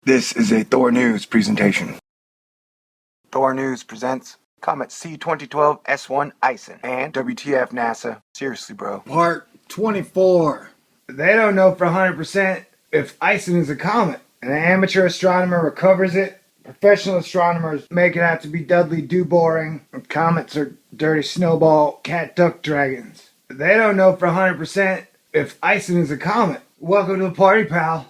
This is a Thor News presentation. Thor News presents Comet C2012 S1 Ising and WTF NASA. Seriously, bro. Part 24. They don't know for 100% if Ising is a comet. An amateur astronomer recovers it. Professional astronomers make it out to be Dudley Do-Boring. Comets are dirty snowball cat duck dragons. They don't know for 100% if Ising is a comet. Welcome to the party, pal.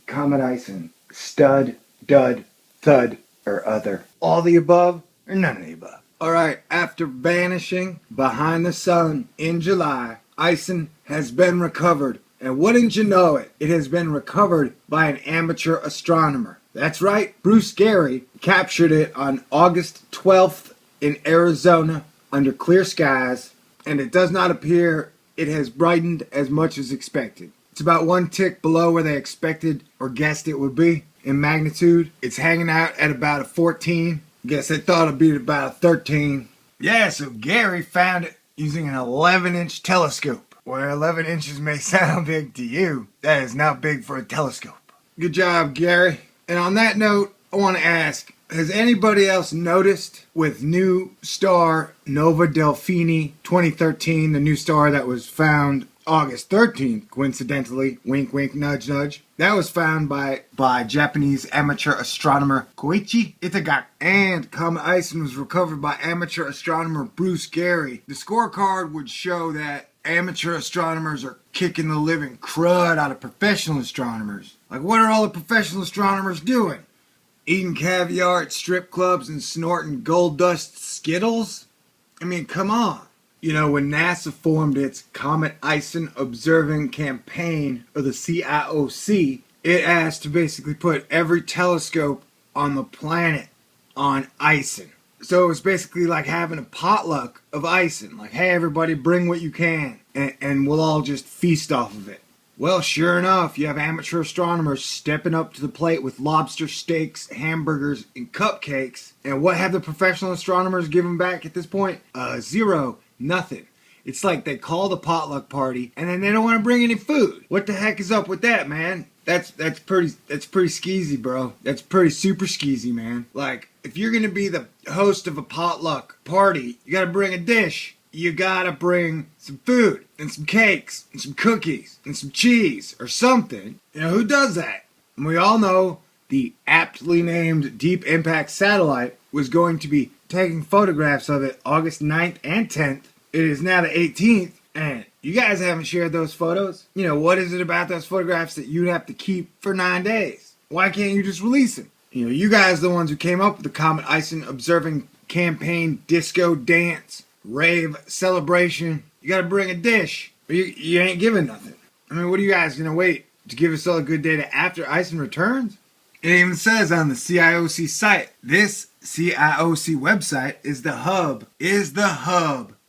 Comet Ising. Stud, dud, thud, or other. All the above or none of the above. Alright, after vanishing behind the sun in July, Ising has been recovered. And wouldn't you know it, it has been recovered by an amateur astronomer. That's right, Bruce Gary captured it on August 12th in Arizona under clear skies, and it does not appear it has brightened as much as expected. It's about one tick below where they expected or guessed it would be in magnitude. It's hanging out at about a 14. Guess they thought it'd be about a 13. Yeah, so Gary found it using an 11-inch telescope. Where 11 inches may sound big to you, that is not big for a telescope. Good job, Gary. And on that note, I want to ask, has anybody else noticed with new star Nova Delphini 2013, the new star that was found August 13th, coincidentally, wink wink nudge nudge, that was found by Japanese amateur astronomer Koichi Itagaki, and Comet Ising was recovered by amateur astronomer Bruce Gary. The scorecard would show that amateur astronomers are kicking the living crud out of professional astronomers. Like, what are all the professional astronomers doing? Eating caviar at strip clubs and snorting gold dust Skittles? I mean, come on. You know, when NASA formed its Comet Ising Observing Campaign, or the CIOC, it asked to basically put every telescope on the planet on Ising. So it was basically like having a potluck of Ising. Like, hey, everybody, bring what you can, and we'll all just feast off of it. Well, sure enough, you have amateur astronomers stepping up to the plate with lobster steaks, hamburgers, and cupcakes. And what have the professional astronomers given back at this point? Zero. Nothing. It's like they call the potluck party and then they don't want to bring any food. What the heck is up with that, man? That's pretty skeezy, bro. That's pretty super skeezy, man. Like, if you're gonna be the host of a potluck party, you gotta bring a dish. You gotta bring some food and some cakes and some cookies and some cheese or something. You know, who does that? And we all know the aptly named Deep Impact satellite was going to be taking photographs of it August 9th and 10th. It is now the 18th, and you guys haven't shared those photos. You know, what is it about those photographs that you'd have to keep for 9 days? Why can't you just release them? You know, you guys are the ones who came up with the Comet Ising Observing Campaign disco dance, rave celebration. You gotta bring a dish, or you ain't giving nothing. I mean, what are you guys gonna wait to give us all a good data after Ising returns? It even says on the CIOC site, this CIOC website is the hub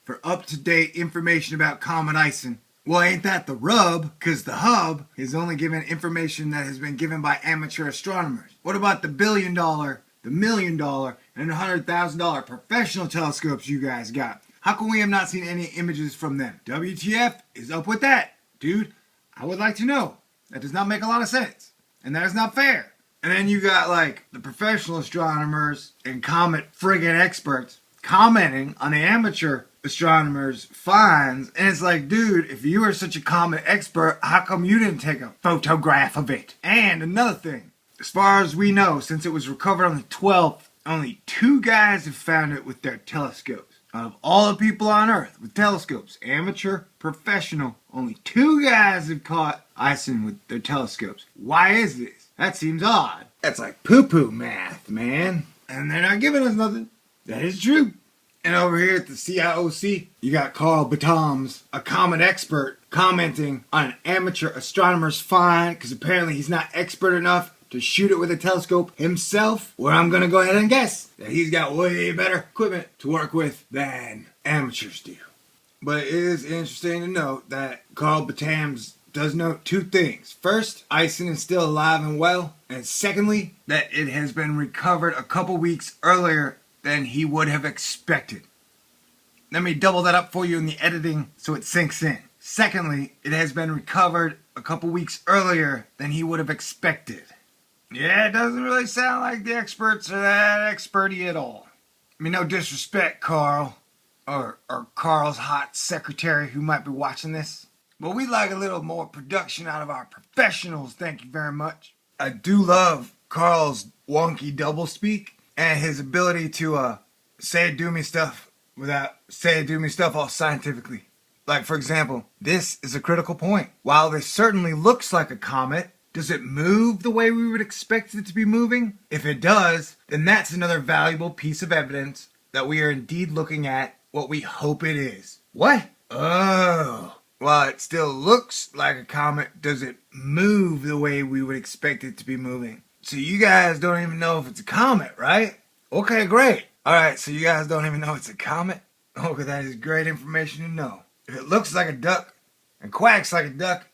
for up-to-date information about Comet Ising. Well, ain't that the rub? Because the hub is only given information that has been given by amateur astronomers. What about the $1 billion, the $1 million, and $100,000 professional telescopes you guys got? How come we have not seen any images from them? WTF is up with that? Dude, I would like to know. That does not make a lot of sense. And that is not fair. And then you got, like, the professional astronomers and comet friggin' experts commenting on the amateur astronomers' finds. And it's like, dude, if you are such a comet expert, how come you didn't take a photograph of it? And another thing, as far as we know, since it was recovered on the 12th, only 2 guys have found it with their telescopes. Out of all the people on Earth with telescopes, amateur, professional, only 2 guys have caught Ising with their telescopes. Why is this? That seems odd. That's like poo-poo math, man. And they're not giving us nothing. That is true. And over here at the CIOC, you got Carl Batams, a comet expert, commenting on an amateur astronomer's find, because apparently he's not expert enough to shoot it with a telescope himself, where I'm going to go ahead and guess that he's got way better equipment to work with than amateurs do. But it is interesting to note that Carl Batams does note 2 things. First, Ising is still alive and well, and secondly, that it has been recovered a couple weeks earlier than he would have expected. Let me double that up for you in the editing so it sinks in. Secondly, it has been recovered a couple weeks earlier than he would have expected. Yeah, it doesn't really sound like the experts are that experty at all. I mean, no disrespect, Carl, or Carl's hot secretary who might be watching this. But we'd like a little more production out of our professionals, thank you very much. I do love Carl's wonky doublespeak and his ability to say do me stuff without say do me stuff all scientifically. Like, for example, this is a critical point. While this certainly looks like a comet, does it move the way we would expect it to be moving? If it does, then that's another valuable piece of evidence that we are indeed looking at what we hope it is. What? Oh. While it still looks like a comet, does it move the way we would expect it to be moving? So you guys don't even know if it's a comet, right? Okay, great. Alright, so you guys don't even know it's a comet? Okay, that is great information to know. If it looks like a duck and quacks like a duck,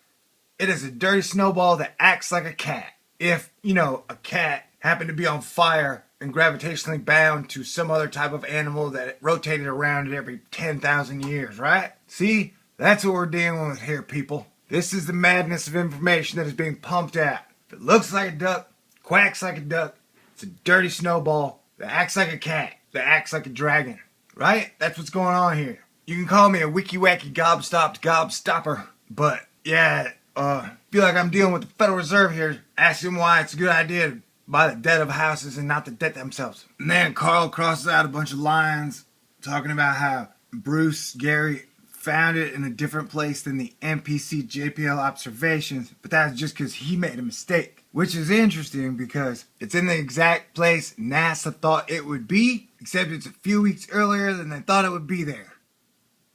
it is a dirty snowball that acts like a cat. If, a cat happened to be on fire and gravitationally bound to some other type of animal that it rotated around it every 10,000 years, right? See? That's what we're dealing with here, people. This is the madness of information that is being pumped out. If it looks like a duck, quacks like a duck, it's a dirty snowball that acts like a cat, that acts like a dragon. Right? That's what's going on here. You can call me a wiki-wacky gobstopper, but yeah, feel like I'm dealing with the Federal Reserve here, asking why it's a good idea to buy the debt of houses and not the debt themselves. And then Carl crosses out a bunch of lines talking about how Bruce, Gary, found it in a different place than the NPC JPL observations, but that's just because he made a mistake. Which is interesting because it's in the exact place NASA thought it would be, except it's a few weeks earlier than they thought it would be there.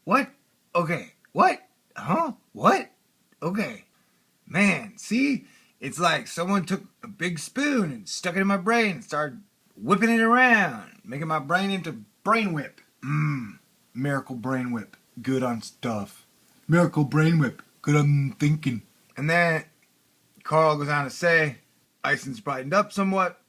What? Okay. What? Huh? What? Okay. Man, see? It's like someone took a big spoon and stuck it in my brain and started whipping it around, making my brain into brain whip. Miracle brain whip. Good on stuff. Miracle brain whip. Good on thinking. And then Carl goes on to say, Ison's brightened up somewhat,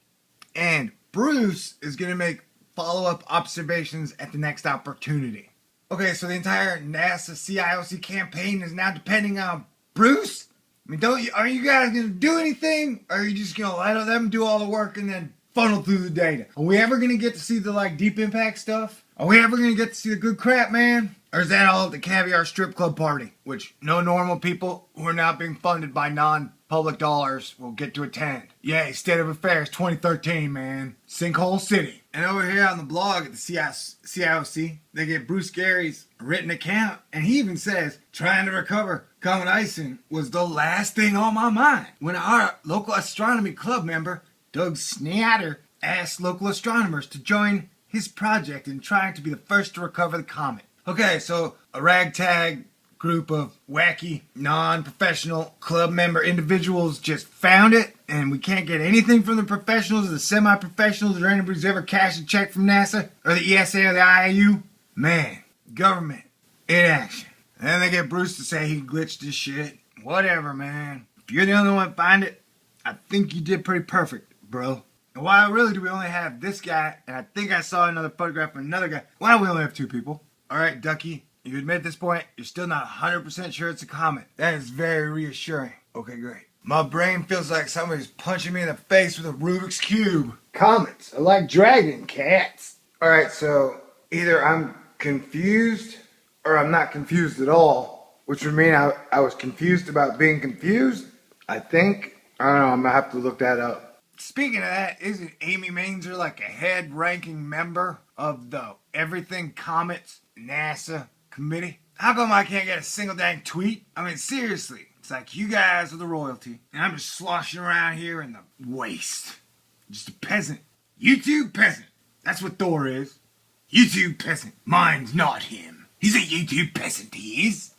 and Bruce is going to make follow-up observations at the next opportunity. Okay, so the entire NASA CIOC campaign is now depending on Bruce? I mean, are you guys going to do anything? Or are you just going to let them do all the work and then funnel through the data? Are we ever going to get to see the, deep impact stuff? Are we ever going to get to see the good crap, man? Or is that all at the Caviar Strip Club party, which no normal people who are not being funded by non-public dollars will get to attend? Yay, State of Affairs 2013, man. Sinkhole City. And over here on the blog at the CIOC, they get Bruce Gary's written account, and he even says, trying to recover Comet Ising was the last thing on my mind when our local astronomy club member, Doug Snyder, asked local astronomers to join his project in trying to be the first to recover the comet. Okay, so a ragtag group of wacky, non-professional club member individuals just found it, and we can't get anything from the professionals or the semi-professionals or anybody who's ever cashed a check from NASA or the ESA or the IAU. Man, government, inaction. And then they get Bruce to say he glitched his shit. Whatever, man. If you're the only one to find it, I think you did pretty perfect, bro. And why really do we only have this guy, and I think I saw another photograph of another guy. Why do we only have two people? Alright, Ducky, you admit at this point you're still not 100% sure it's a comet. That is very reassuring. Okay, great. My brain feels like somebody's punching me in the face with a Rubik's Cube. Comets are like dragon cats. Alright, so either I'm confused or I'm not confused at all, which would mean I was confused about being confused, I think. I don't know, I'm gonna have to look that up. Speaking of that, isn't Amy Mainzer like a head-ranking member of the Everything Comets NASA committee? How come I can't get a single dang tweet? I mean, seriously, it's like you guys are the royalty, and I'm just sloshing around here in the waste. Just a peasant. YouTube peasant. That's what Thor is. YouTube peasant. Mine's not him. He's a YouTube peasant, he is.